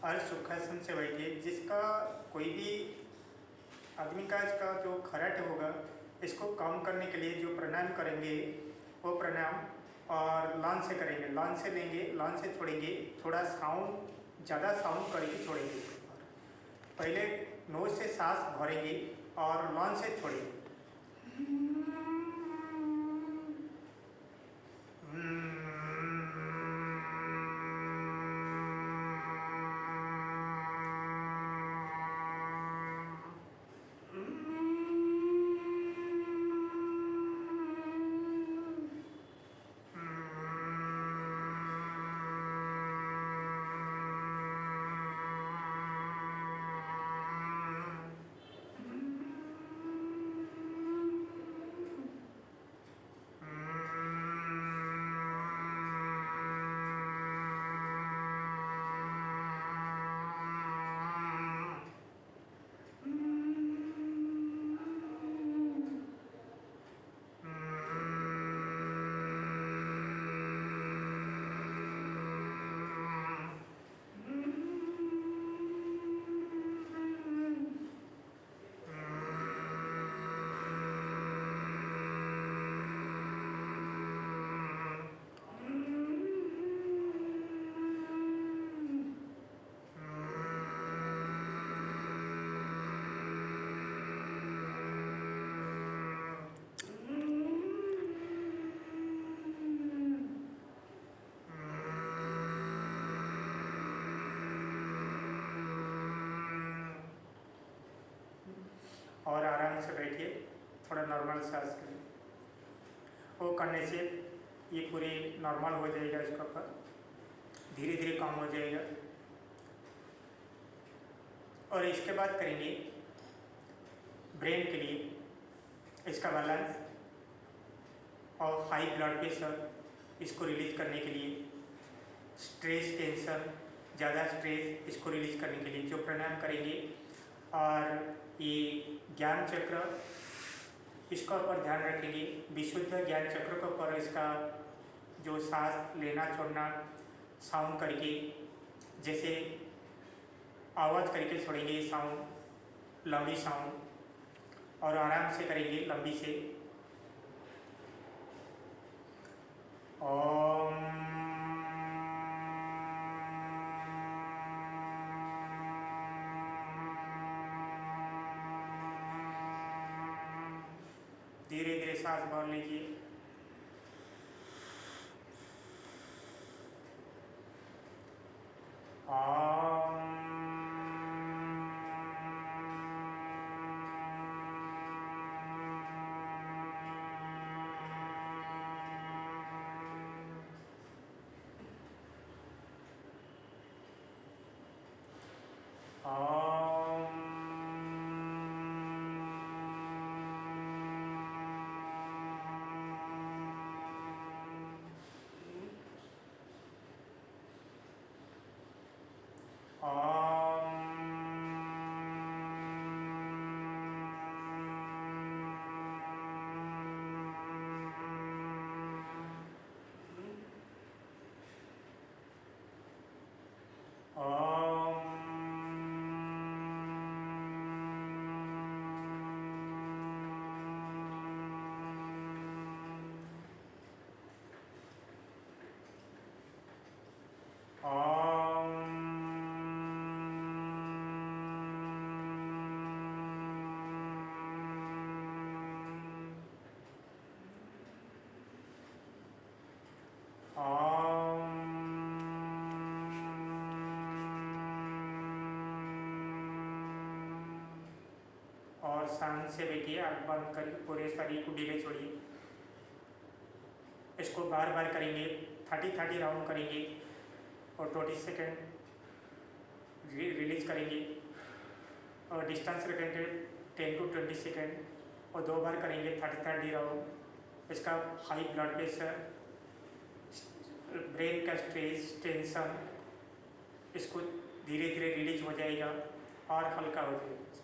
और सुखासन से बैठिए। जिसका कोई भी आदमी का इसका जो खर्राटे होगा इसको कम करने के लिए जो प्राणायाम करेंगे वो प्राणायाम और लॉन्च से करेंगे, लॉन्च से लेंगे, लॉन्च से छोड़ेंगे, थोड़ा साउंड ज़्यादा साउंड करके छोड़ेंगे। पहले नोज से सांस भरेंगे और लॉन्च से छोड़ेंगे। और आराम से बैठिए, थोड़ा नॉर्मल सांस करिए। वो करने से ये पूरी नॉर्मल हो जाएगा, इसका ऊपर धीरे धीरे कम हो जाएगा। और इसके बाद करेंगे ब्रेन के लिए इसका बैलेंस और हाई ब्लड प्रेशर इसको रिलीज करने के लिए, स्ट्रेस टेंशन ज़्यादा स्ट्रेस इसको रिलीज करने के लिए जो प्राणायाम करेंगे। और ये ज्ञान चक्र इसका ऊपर ध्यान रखेंगे, विशुद्ध ज्ञान चक्र के ऊपर इसका जो सांस लेना छोड़ना साउंड करके, जैसे आवाज़ करके छोड़ेंगे साउंड, लंबी साउंड, और आराम से करेंगे लंबी से। ओम धीरे धीरे सांस भर लीजिए। और शांत से बैठिए, आँख बंद कर पूरे शरीर को ढीले छोड़िए। इसको बार बार करेंगे, 30 राउंड करेंगे और 20 सेकेंड रिलीज करेंगे और डिस्टेंस रखेंगे 10 to 20 सेकेंड और 2 बार करेंगे 30 राउंड। इसका हाई ब्लड प्रेशर, ब्रेन का स्ट्रेस टेंशन इसको धीरे धीरे रिलीज हो जाएगा और हल्का हो जाएगा।